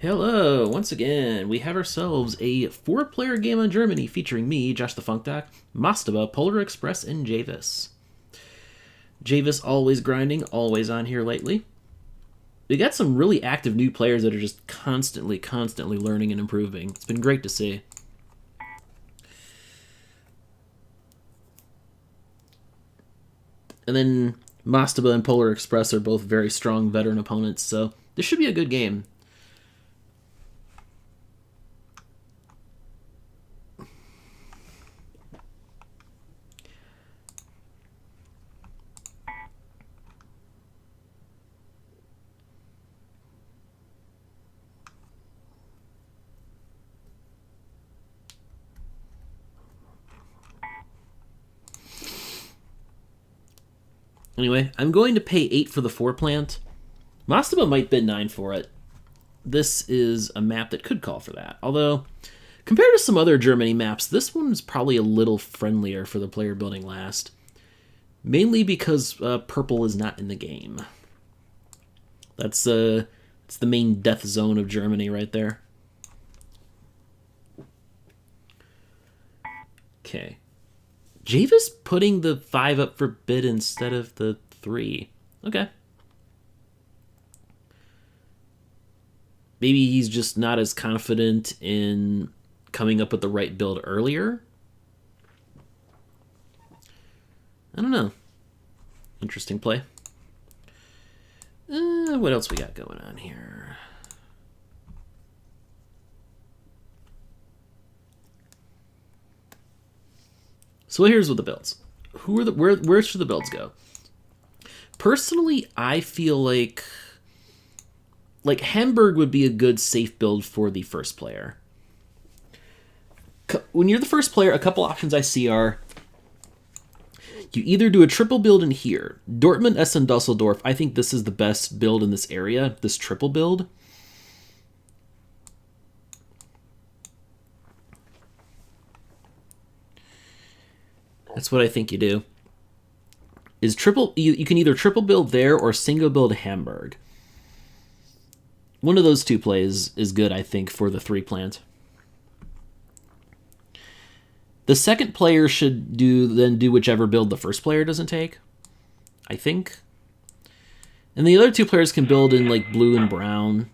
Hello, once again, we have ourselves a four-player game on Germany featuring me, Josh the funkdoc, Mastaba, polarexpress, and JVis. JVis always grinding, always on here lately. We got some really active new players that are just constantly learning and improving. It's been great to see. And then Mastaba and Polar Express are both very strong veteran opponents, so this should be a good game. Anyway, I'm going to pay 8 for the 4 plant. Mastaba might bid 9 for it. This is a map that could call for that. Although, compared to some other Germany maps, this one's probably a little friendlier for the player building last. Mainly because purple is not in the game. That's the main death zone of Germany right there. Okay. JVis putting the 5 up for bid instead of the 3. Okay. Maybe he's just not as confident in coming up with the right build earlier. I don't know. Interesting play. What else we got going on here? So here's what the builds. Where should the builds go? Personally, I feel like Hamburg would be a good safe build for the first player. When you're the first player, a couple options I see are you either do a triple build in here. Dortmund, Essen, Dusseldorf. I think this is the best build in this area, this triple build. That's what I think you do. Is triple you can either triple build there or single build Hamburg. One of those two plays is good, I think, for the 3 plant. The second player should do whichever build the first player doesn't take, I think. And the other 2 players can build in like blue and brown.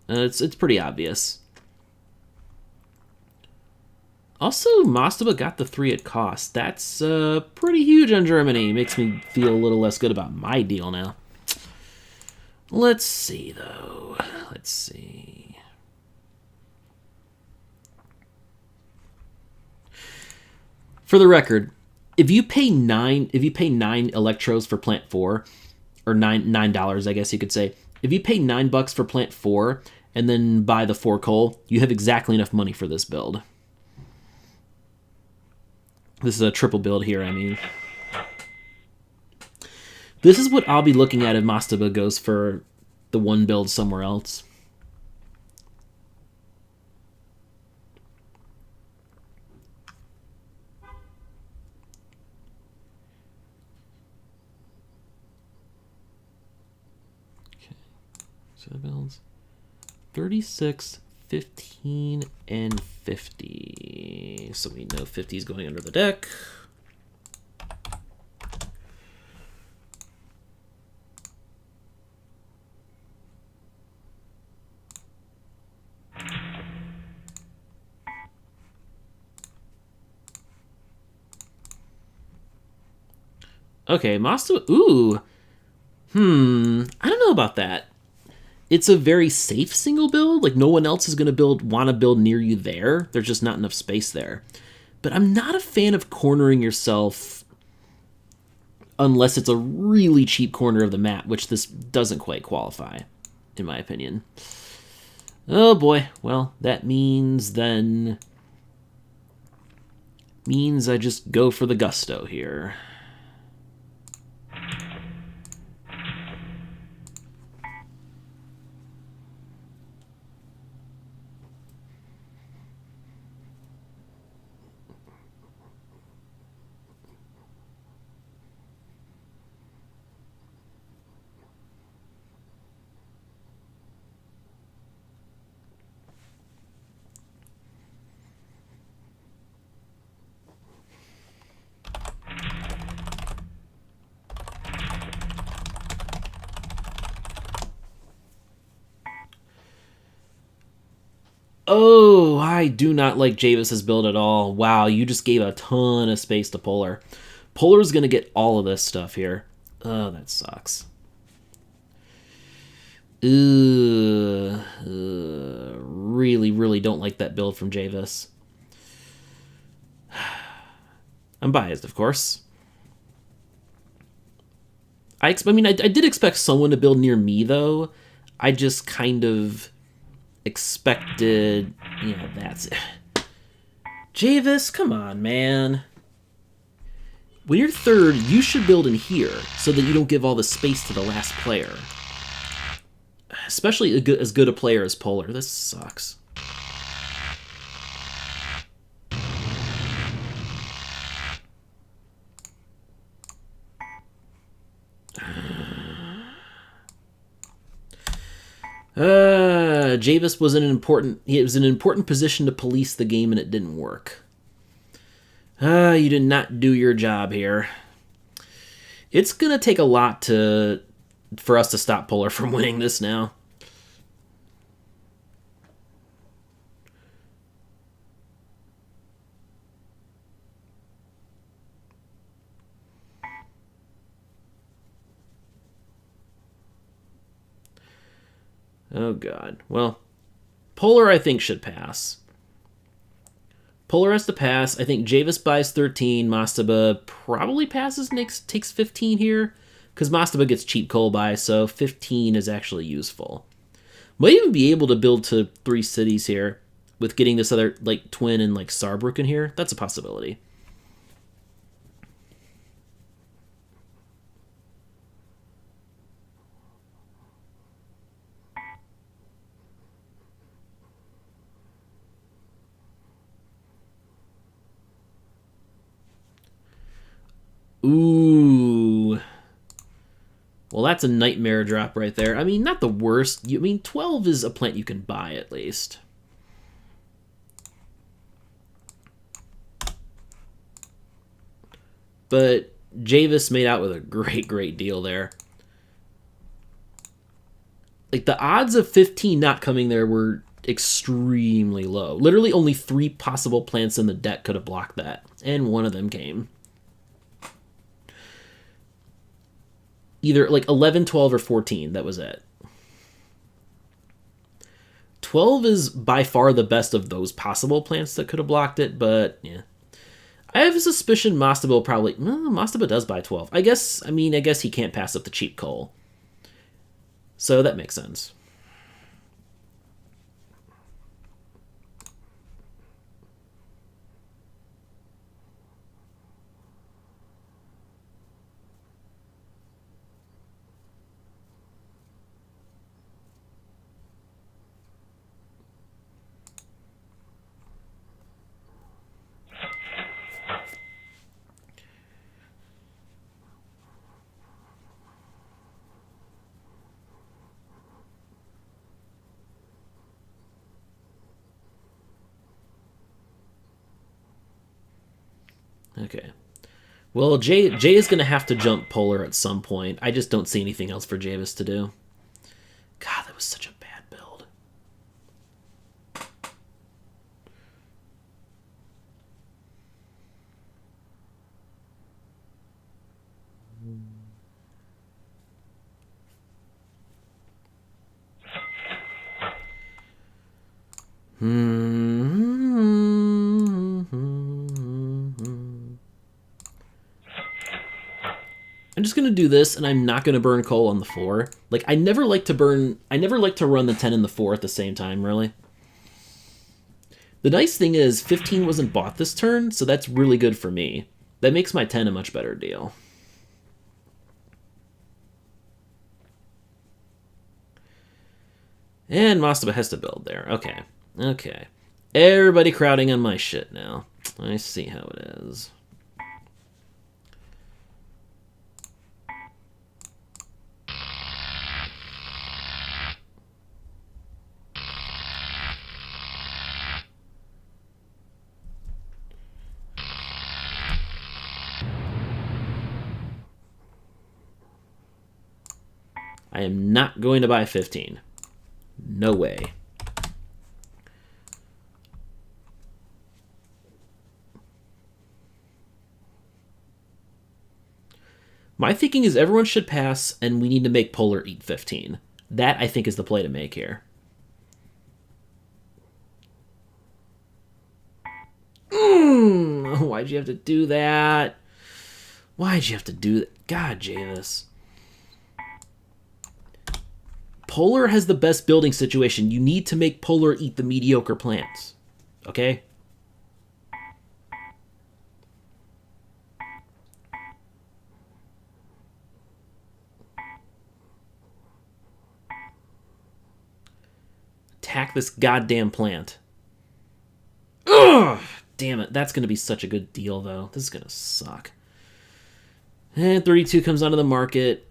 It's pretty obvious. Also, Mastaba got the 3 at cost. That's pretty huge on Germany. Makes me feel a little less good about my deal now. Let's see, though. Let's see. For the record, if you pay 9 electros for plant 4, or $9, I guess you could say. If you pay $9 for plant 4 and then buy the 4 coal, you have exactly enough money for this build. This is a triple build here, I mean. This is what I'll be looking at if Mastaba goes for the 1 build somewhere else. Okay, so the builds 36, 15, and 50. So we know 50 is going under the deck. Okay, Mastaba. Ooh. I don't know about that. It's a very safe single build. Like, no one else is going to want to build near you there. There's just not enough space there. But I'm not a fan of cornering yourself unless it's a really cheap corner of the map, which this doesn't quite qualify, in my opinion. Oh boy. Well, that means then... I just go for the gusto here. Oh, I do not like JVis's build at all. Wow, you just gave a ton of space to Polar. Polar's going to get all of this stuff here. Oh, that sucks. Really, really don't like that build from JVis. I'm biased, of course. I did expect someone to build near me, though. I just kind of expected... Yeah, that's it. JVis, come on, man. When you're third, you should build in here so that you don't give all the space to the last player. Especially as good a player as Polar. This sucks. JVis was in an important position to police the game, and it didn't work. You did not do your job here. It's gonna take a lot for us to stop Polar from winning this now. Oh, God. Well, Polar, I think, should pass. Polar has to pass. I think JVis buys 13. Mastaba probably passes and takes 15 here, because Mastaba gets cheap coal buy, so 15 is actually useful. Might even be able to build to 3 cities here with getting this other, like, twin and, like, Saarbrücken here. That's a possibility. Ooh. Well, that's a nightmare drop right there. I mean, not the worst. 12 is a plant you can buy, at least. But JVis made out with a great deal there. Like, the odds of 15 not coming there were extremely low. Literally only 3 possible plants in the deck could have blocked that, and one of them came. Either like 11, 12, or 14. That was it. 12 is by far the best of those possible plants that could have blocked it, but yeah. I have a suspicion Mastaba will probably... Mastaba does buy 12. I guess he can't pass up the cheap coal. So that makes sense. Okay. Well, Jay is going to have to jump Polar at some point. I just don't see anything else for JVis to do. God, that was such a bad build. I'm just gonna do this, and I'm not gonna burn coal on the 4. Like, I never like to run the 10 and the 4 at the same time, really. The nice thing is, 15 wasn't bought this turn, so that's really good for me. That makes my 10 a much better deal. And Mastaba has to build there. Okay. Okay. Everybody crowding on my shit now. I see how it is. I am not going to buy 15. No way. My thinking is everyone should pass, and we need to make Polar eat 15. That, I think, is the play to make here. Why'd you have to do that? Why'd you have to do that? God, JVis. Polar has the best building situation. You need to make Polar eat the mediocre plants. Okay? Attack this goddamn plant. Ugh! Damn it. That's going to be such a good deal, though. This is going to suck. And 32 comes onto the market.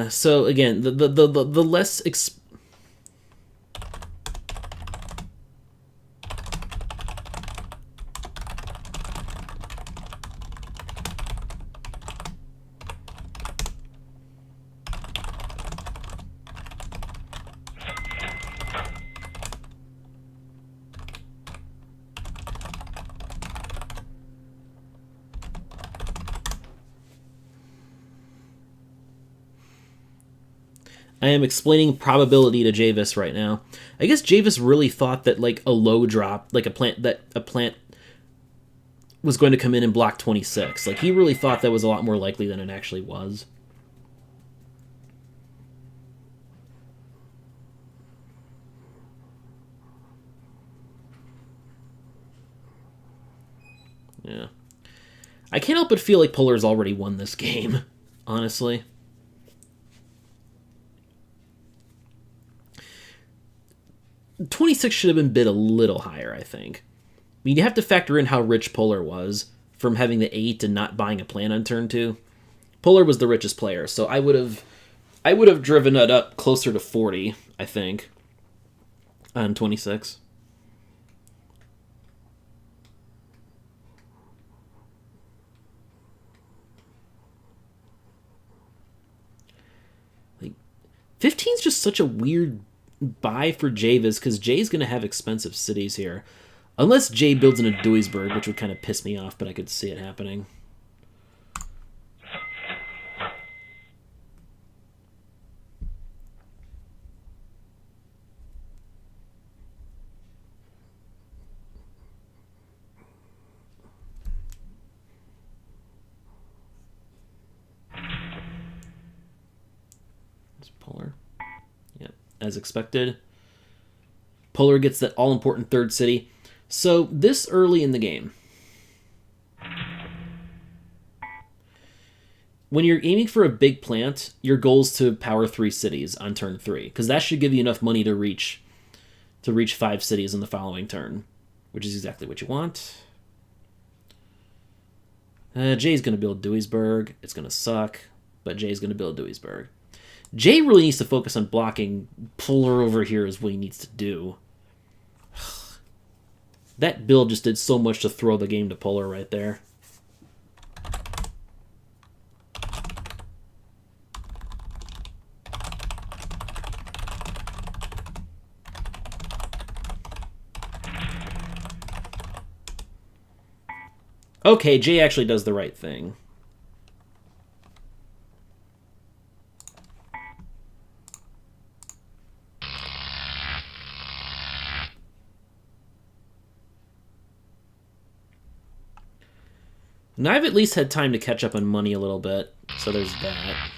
So again, the less I am explaining probability to JVis right now. I guess JVis really thought that like a low drop, like a plant was going to come in and block 26. Like he really thought that was a lot more likely than it actually was. Yeah. I can't help but feel like Polar's already won this game, honestly. $26 should have been bid a little higher, I think. I mean, you have to factor in how rich Polar was from having the 8 and not buying a plant on turn 2. Polar was the richest player, so I would have driven it up closer to 40, I think, on 26. Like, 15's just such a weird buy for JVis because Jay's going to have expensive cities here. Unless Jay builds in a Duisburg, which would kind of piss me off, but I could see it happening. It's Polar. Yep, as expected. Polar gets that all-important third city. So this early in the game, when you're aiming for a big plant, your goal is to power 3 cities on turn 3, because that should give you enough money to reach 5 cities in the following turn, which is exactly what you want. Jay's going to build Duisburg. It's going to suck, but Jay's going to build Duisburg. Jay really needs to focus on blocking Polar over here is what he needs to do. That build just did so much to throw the game to Polar right there. Okay, Jay actually does the right thing. Now I've at least had time to catch up on money a little bit, so there's that.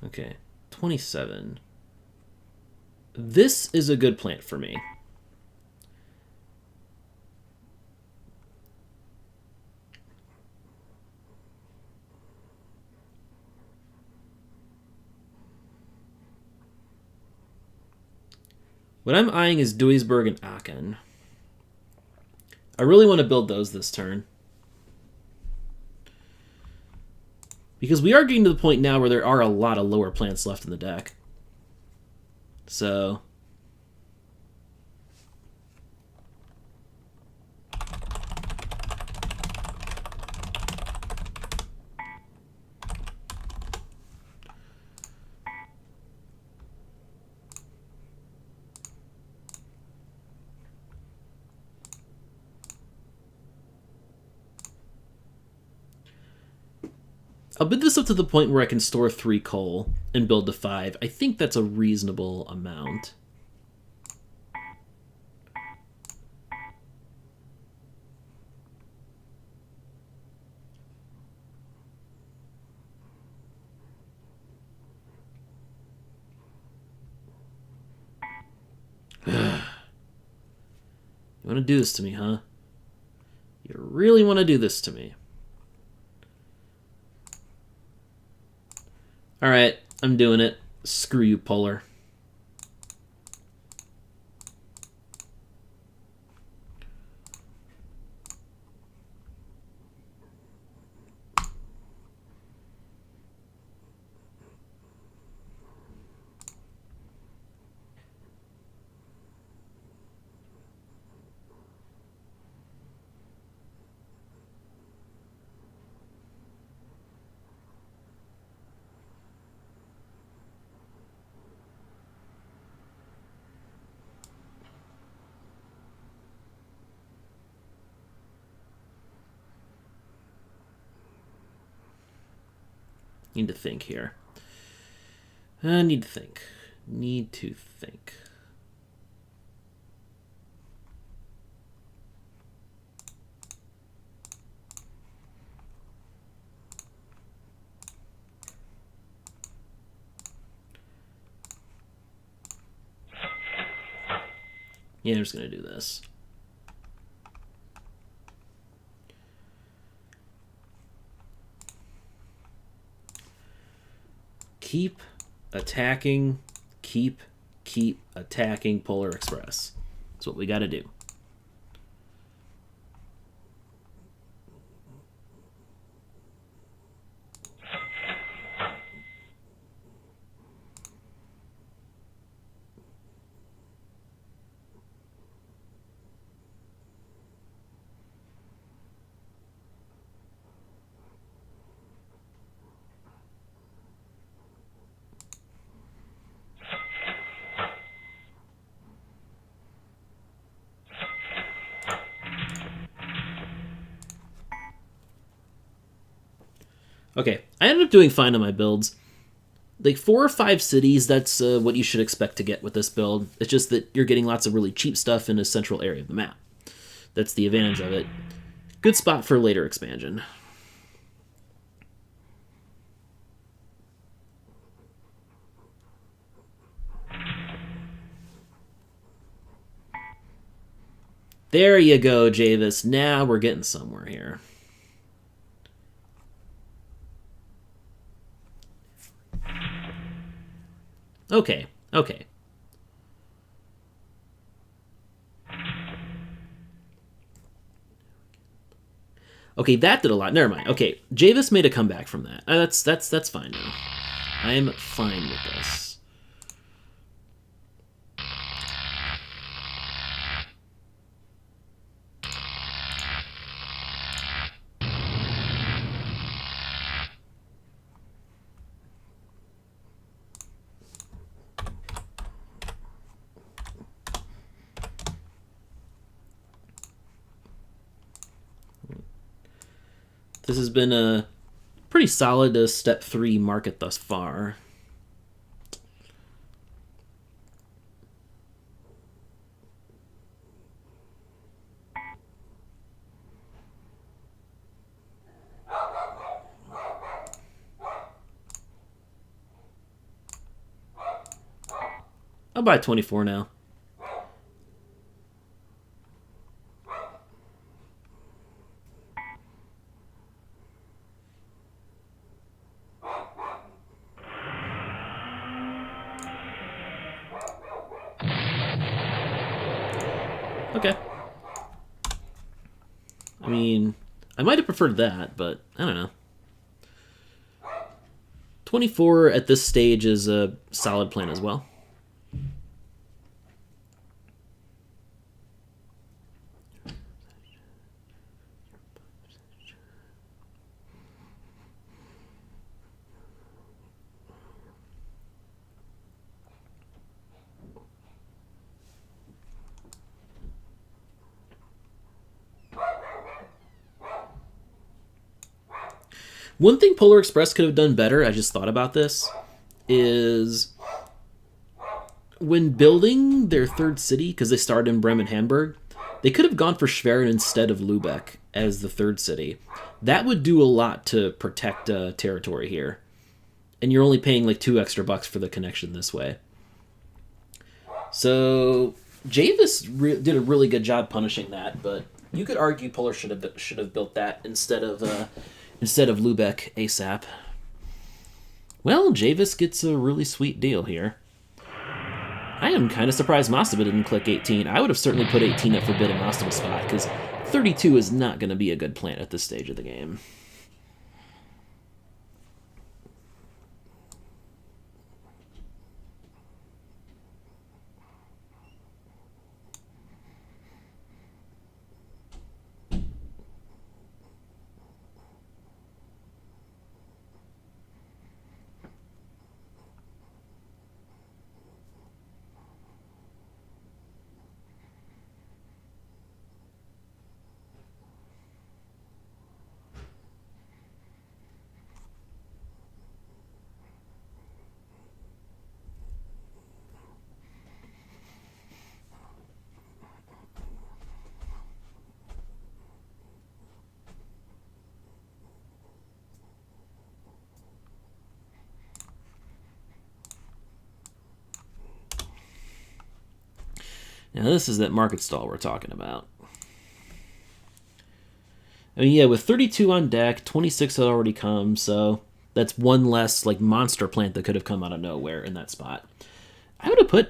Okay, 27. This is a good plant for me. What I'm eyeing is Duisburg and Aachen. I really want to build those this turn. Because we are getting to the point now where there are a lot of lower plants left in the deck. So... I'll bid this up to the point where I can store 3 coal and build to 5. I think that's a reasonable amount. You want to do this to me, huh? You really want to do this to me? Alright, I'm doing it. Screw you, Polar. Need to think here. Need to think. Need to think. Yeah, I'm just going to do this. Keep attacking, keep attacking Polar Express. That's what we got to do. Okay, I ended up doing fine on my builds. Like 4 or 5 cities, that's what you should expect to get with this build. It's just that you're getting lots of really cheap stuff in a central area of the map. That's the advantage of it. Good spot for later expansion. There you go, JVis. Now we're getting somewhere here. Okay, okay. Okay, that did a lot. Never mind. Okay, JVis made a comeback from that. That's fine now. I'm fine with this. This has been a pretty solid step 3 market thus far. I'll buy 24 now. Okay. I mean, I might have preferred that, but I don't know. 24 at this stage is a solid plan as well. One thing Polar Express could have done better, I just thought about this, is when building their third city, because they started in Bremen, Hamburg, they could have gone for Schwerin instead of Lübeck as the third city. That would do a lot to protect territory here. And you're only paying like $2 extra for the connection this way. So JVis did a really good job punishing that, but you could argue Polar should have built that instead of Lübeck ASAP. Well, JVis gets a really sweet deal here. I am kind of surprised Mastaba didn't click 18. I would have certainly put 18 at Forbidden Mastaba spot, because 32 is not going to be a good plant at this stage of the game. Now this is that market stall we're talking about. I mean, yeah, with 32 on deck, 26 had already come, so that's one less like monster plant that could have come out of nowhere in that spot. I would probably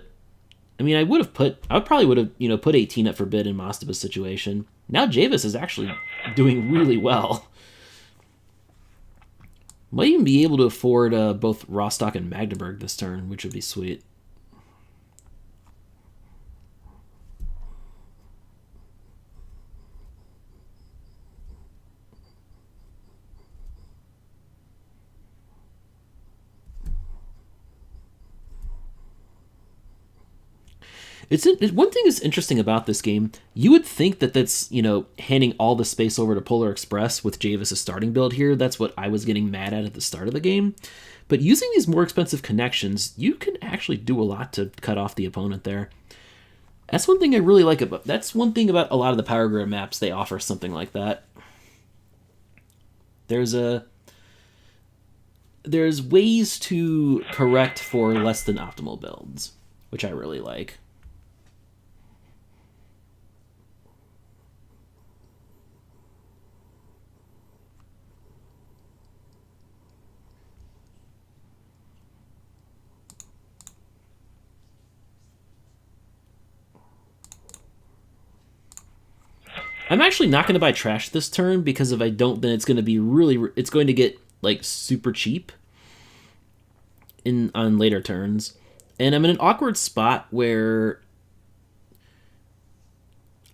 would have, put 18 at Forbid in Mastaba's situation. Now JVis is actually doing really well. Might even be able to afford both Rostock and Magdeburg this turn, which would be sweet. One thing that's interesting about this game, you would think that that's, handing all the space over to Polar Express with JVis' starting build here. That's what I was getting mad at the start of the game. But using these more expensive connections, you can actually do a lot to cut off the opponent there. That's one thing I really like that's one thing about a lot of the Power Grid maps, they offer something like that. There's ways to correct for less than optimal builds, which I really like. I'm actually not going to buy trash this turn, because if I don't, then it's going to be it's going to get like super cheap on later turns. And I'm in an awkward spot where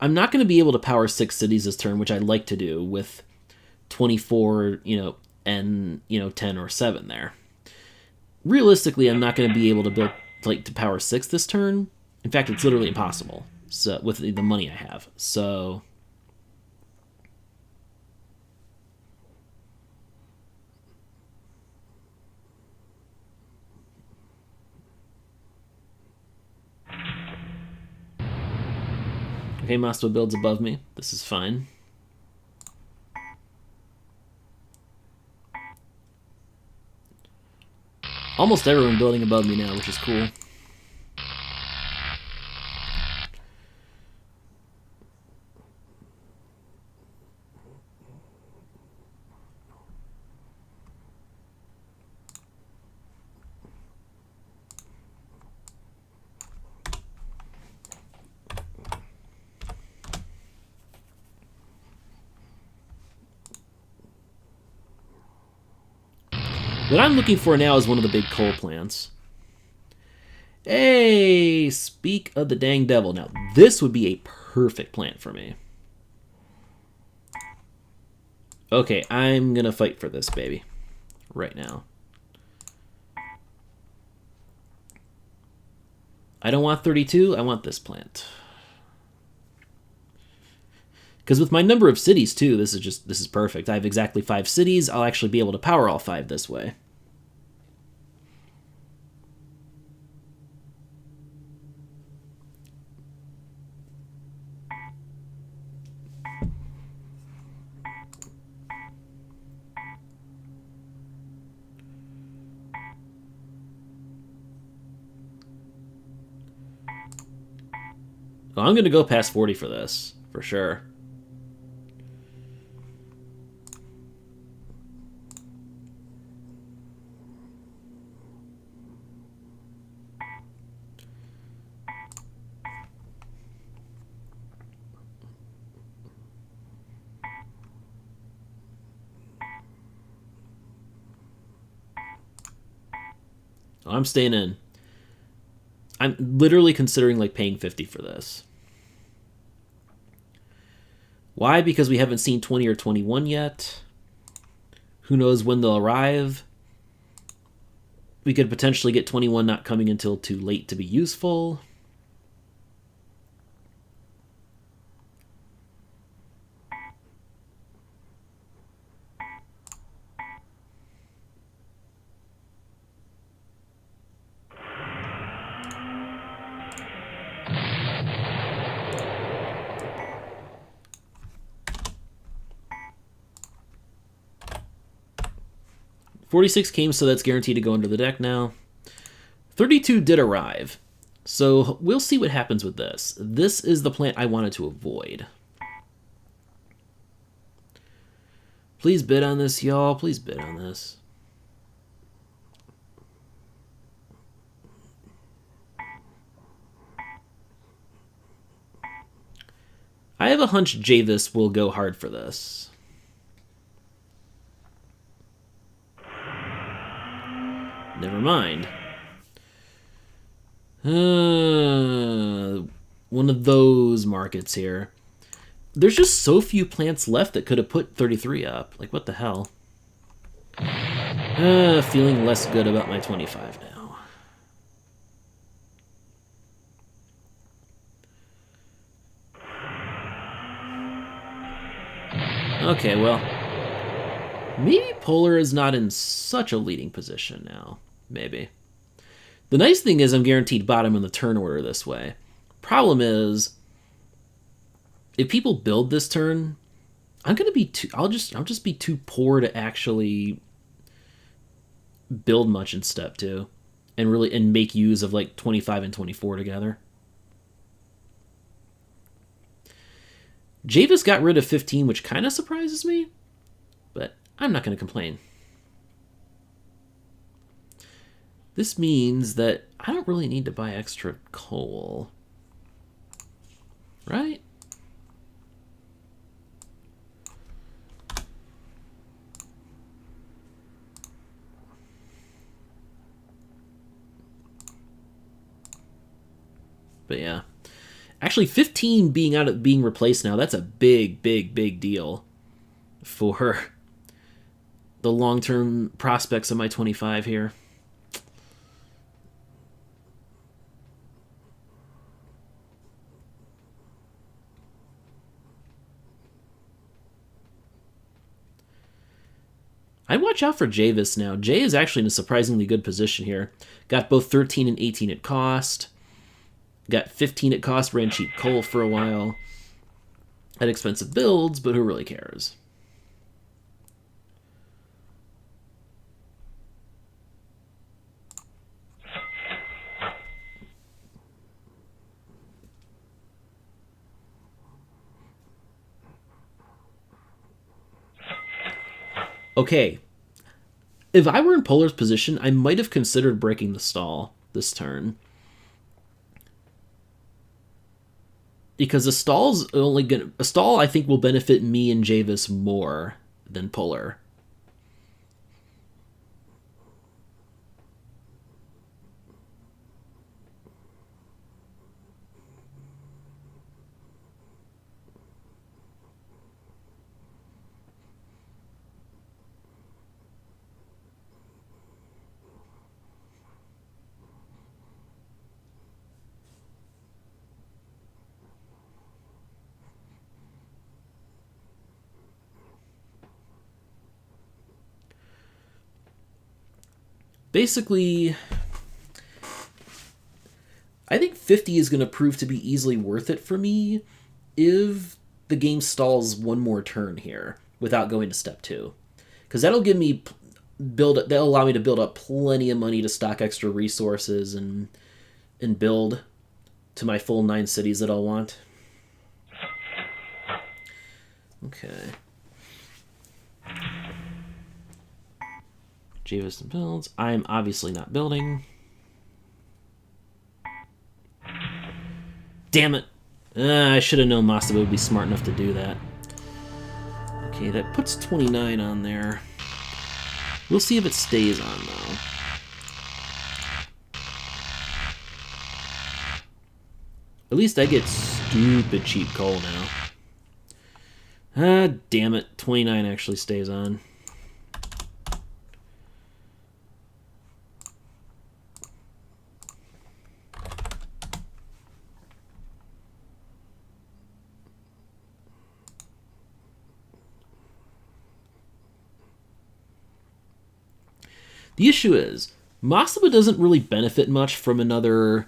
I'm not going to be able to power 6 cities this turn, which I'd like to do with 24, and 10 or 7 there. Realistically, I'm not going to be able to build to power 6 this turn. In fact, it's literally impossible. So with the money I have. So okay, Mastaba builds above me. This is fine. Almost everyone building above me now, which is cool. What I'm looking for now is one of the big coal plants. Hey, speak of the dang devil. Now, this would be a perfect plant for me. Okay, I'm gonna fight for this, baby. Right now. I don't want 32, I want this plant. Because with my number of cities, too, this is perfect. I have exactly 5 cities. I'll actually be able to power all 5 this way. Oh, I'm going to go past 40 for this, for sure. Oh, I'm staying in. I'm literally considering like paying 50 for this. Why? Because we haven't seen 20 or 21 yet. Who knows when they'll arrive. We could potentially get 21 not coming until too late to be useful. $46 came, so that's guaranteed to go under the deck now. 32 did arrive. So we'll see what happens with this. This is the plant I wanted to avoid. Please bid on this, y'all. Please bid on this. I have a hunch JVis will go hard for this. Never mind. One of those markets here. There's just so few plants left that could have put 33 up. Like, what the hell? Feeling less good about my 25 now. Okay, well, maybe Polar is not in such a leading position now. Maybe. The nice thing is I'm guaranteed bottom in the turn order this way. Problem is, if people build this turn, I'm gonna be too. I'll just be too poor to actually build much in step 2, and make use of like 25 and 24 together. JVis got rid of 15, which kind of surprises me, but I'm not gonna complain. This means that I don't really need to buy extra coal, right? But yeah. Actually, 15 being replaced now, that's a big, big, big deal for the long-term prospects of my 25 here. I'd watch out for JVis now. Jay is actually in a surprisingly good position here. Got both 13 and 18 at cost. Got 15 at cost, ran cheap coal for a while. Had expensive builds, but who really cares? Okay, if I were in Polar's position, I might have considered breaking the stall this turn. Because a stall, I think, will benefit me and JVis more than Polar. basically, I think 50 is going to prove to be easily worth it for me if the game stalls one more turn here without going to step 2. Because that'll give me that'll allow me to build up plenty of money to stock extra resources and build to my full 9 cities that I'll want. Okay. JVis builds. I'm obviously not building. Damn it. I should have known mastaba would be smart enough to do that. Okay, that puts 29 on there. We'll see if it stays on, though. At least I get stupid cheap coal now. Ah, damn it. 29 actually stays on. The issue is, mastaba doesn't really benefit much from another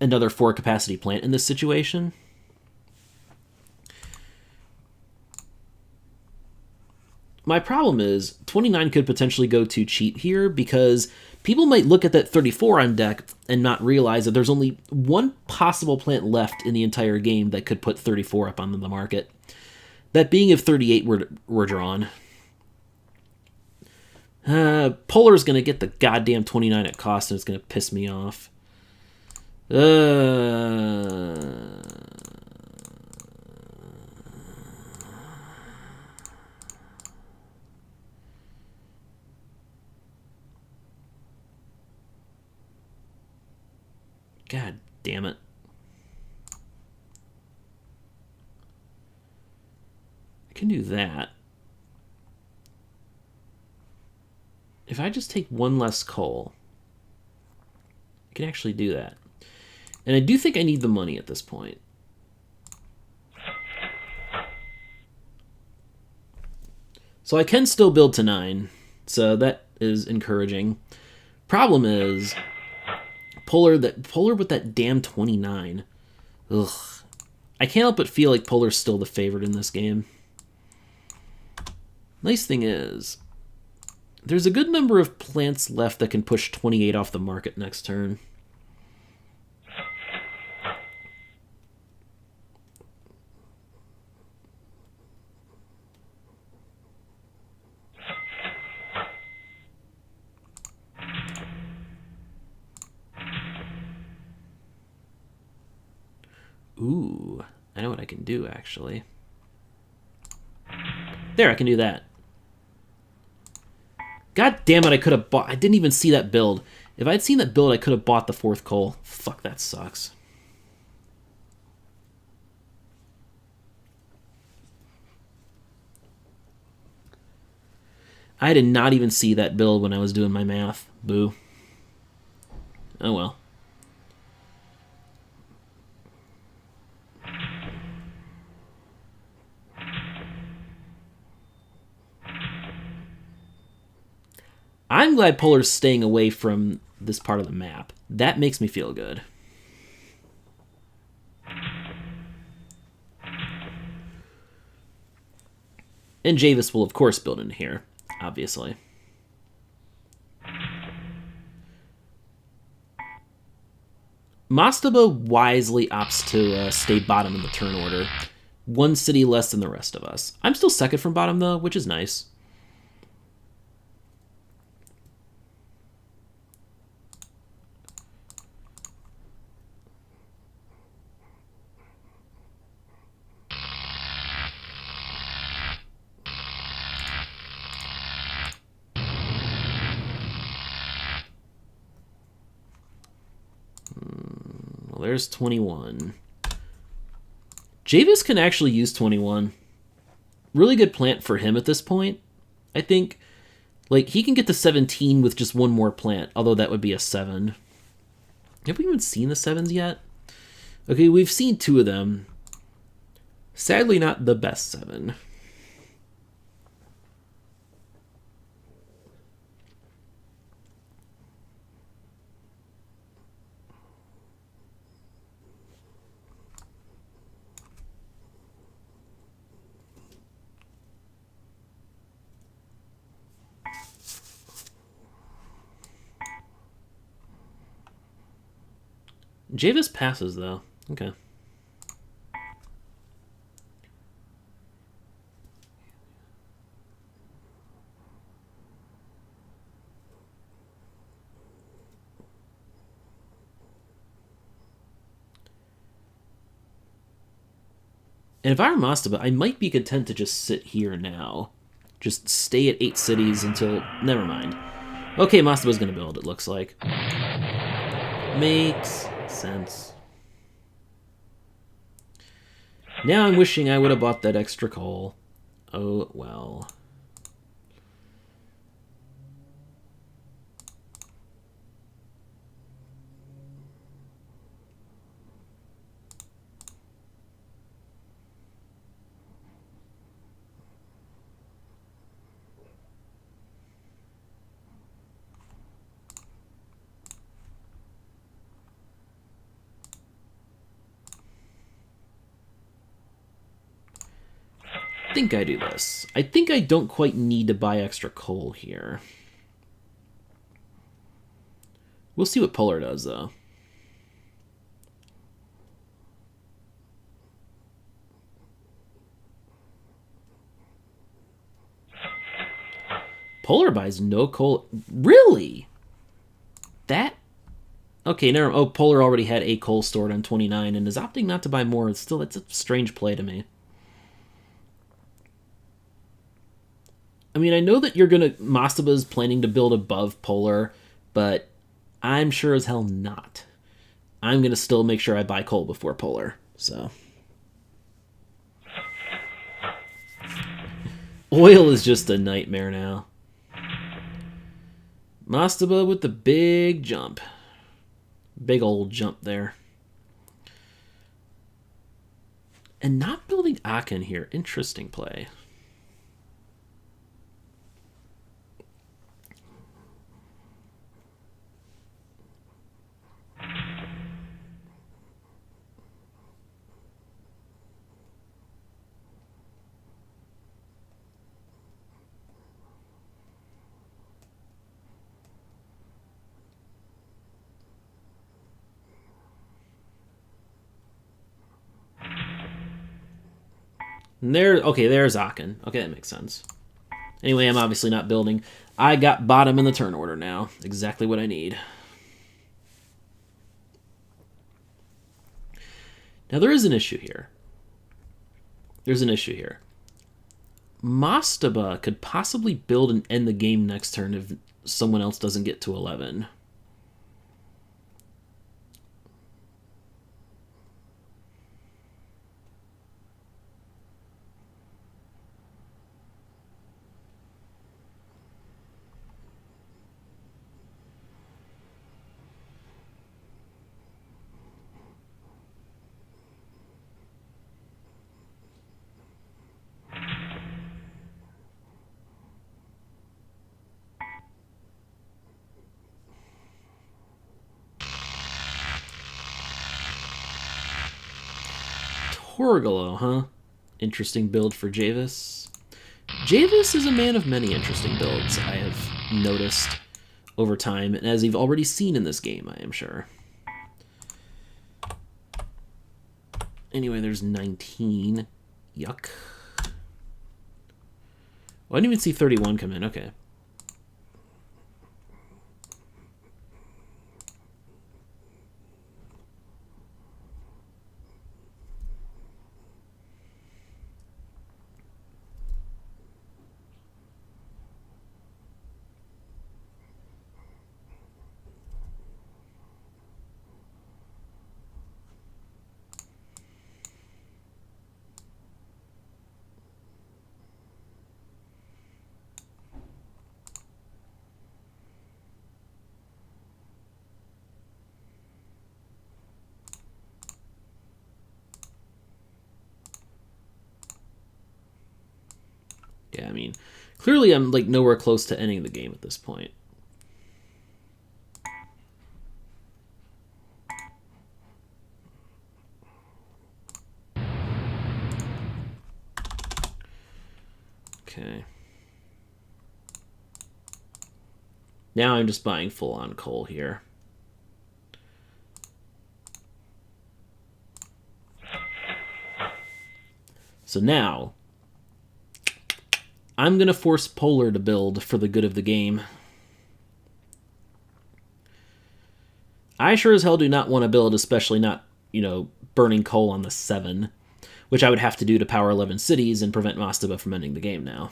4 capacity plant in this situation. My problem is 29 could potentially go too cheap here because people might look at that 34 on deck and not realize that there's only one possible plant left in the entire game that could put 34 up on the market. That being if 38 were drawn. Polar's going to get the goddamn 29 at cost, and it's going to piss me off. God damn it. I can do that. If I just take 1 less coal, I can actually do that. And I do think I need the money at this point. So I can still build to 9, so that is encouraging. Problem is, Polar with that damn 29. Ugh. I can't help but feel like Polar's still the favorite in this game. Nice thing is, there's a good number of plants left that can push 28 off the market next turn. Ooh, I know what I can do, actually. There, I can do that. God damn it, I could have bought... I didn't even see that build. If I'd seen that build, I could have bought the 4th coal. Fuck, that sucks. I did not even see that build when I was doing my math. Boo. Oh well. I'm glad Polar's staying away from this part of the map. That makes me feel good. And JVis will, of course, build in here, obviously. Mastaba wisely opts to stay bottom in the turn order. 1 city less than the rest of us. I'm still second from bottom, though, which is nice. There's 21. JVis can actually use 21. Really good plant for him at this point. I think, like, he can get to 17 with just 1 more plant, although that would be a 7. Have we even seen the 7s yet? Okay, we've seen 2 of them. Sadly, not the best 7. JVis passes, though. Okay. And if I were Mastaba, I might be content to just sit here now. Just stay at 8 cities until... Never mind. Okay, Mastaba's gonna build, it looks like. Makes sense. Now I'm wishing I would have bought that extra coal. Oh, well. I think I do this. I think I don't quite need to buy extra coal here. We'll see what Polar does, though. Polar buys no coal. Really? That? Okay, never. Oh, Polar already had a coal stored on 29 and is opting not to buy more. It's still, it's a strange play to me. I mean, I know that you're gonna... Mastaba's planning to build above Polar, but I'm sure as hell not. I'm gonna still make sure I buy coal before Polar, so... Oil is just a nightmare now. Mastaba with the big jump. Big old jump there. And not building Aachen here. Interesting play. And there, okay, there's Aachen. Okay, that makes sense. Anyway, I'm obviously not building. I got bottom in the turn order now. Exactly what I need. Now, there is an issue here. There's an issue here. Mastaba could possibly build and end the game next turn if someone else doesn't get to 11. Torgalo, huh? Interesting build for JVis. JVis is a man of many interesting builds, I have noticed over time, and as you've already seen in this game, I am sure. Anyway, there's 19. Yuck. Oh, I didn't even see 31 come in. Okay. Yeah, I mean, clearly I'm like nowhere close to ending the game at this point. Okay. Now I'm just buying full-on coal here. So now, I'm going to force Polar to build for the good of the game. I sure as hell do not want to build, especially not, burning coal on the 7, which I would have to do to power 11 cities and prevent Mastaba from ending the game now.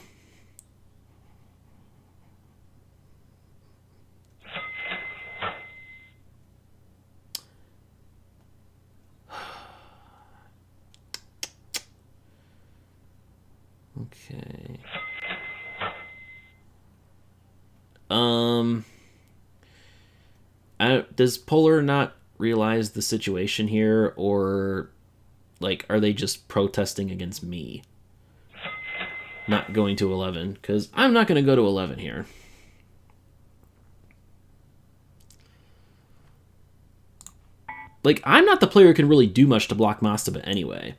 Okay. Does Polar not realize the situation here, or are they just protesting against me not going to 11? Because I'm not going to go to 11 here. I'm not the player who can really do much to block Mastaba anyway.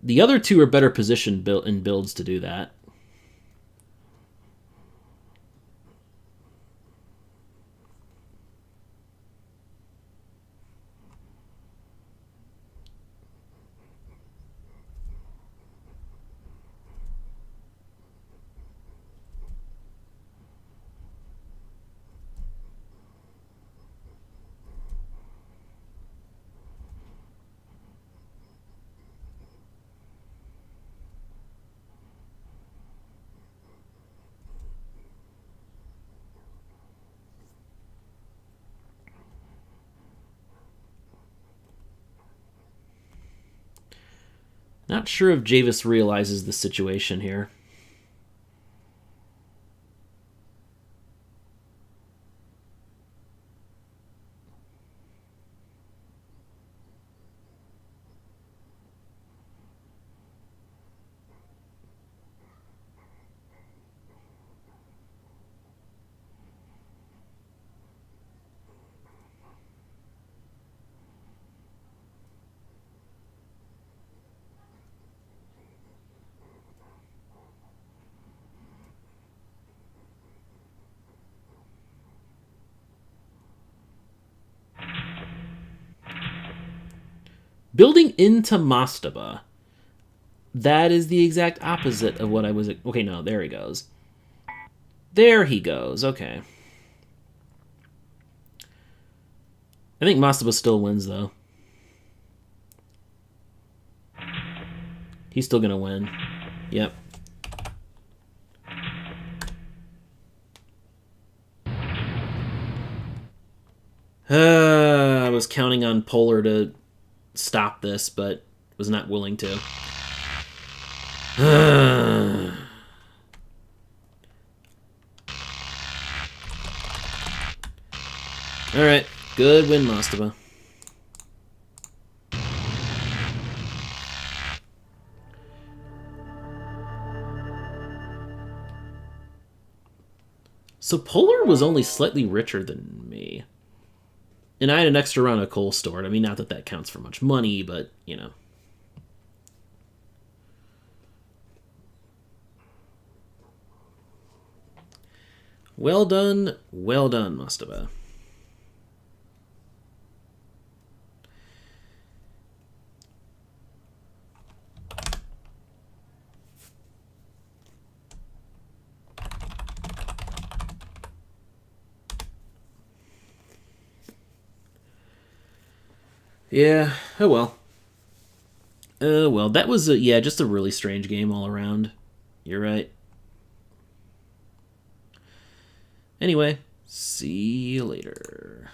The other two are better positioned in builds to do that. Not sure if JVis realizes the situation here. Building into Mastaba. That is the exact opposite of what I was... Okay, no, there he goes. There he goes, okay. I think Mastaba still wins, though. He's still gonna win. Yep. I was counting on Polar to stop this, but was not willing to. Alright, good win, Mastaba. So Polar was only slightly richer than me. And I had an extra round of coal stored. I mean, not that that counts for much money, but, Well done, Mastaba. Yeah, oh well. Well, that was, just a really strange game all around. You're right. Anyway, see you later.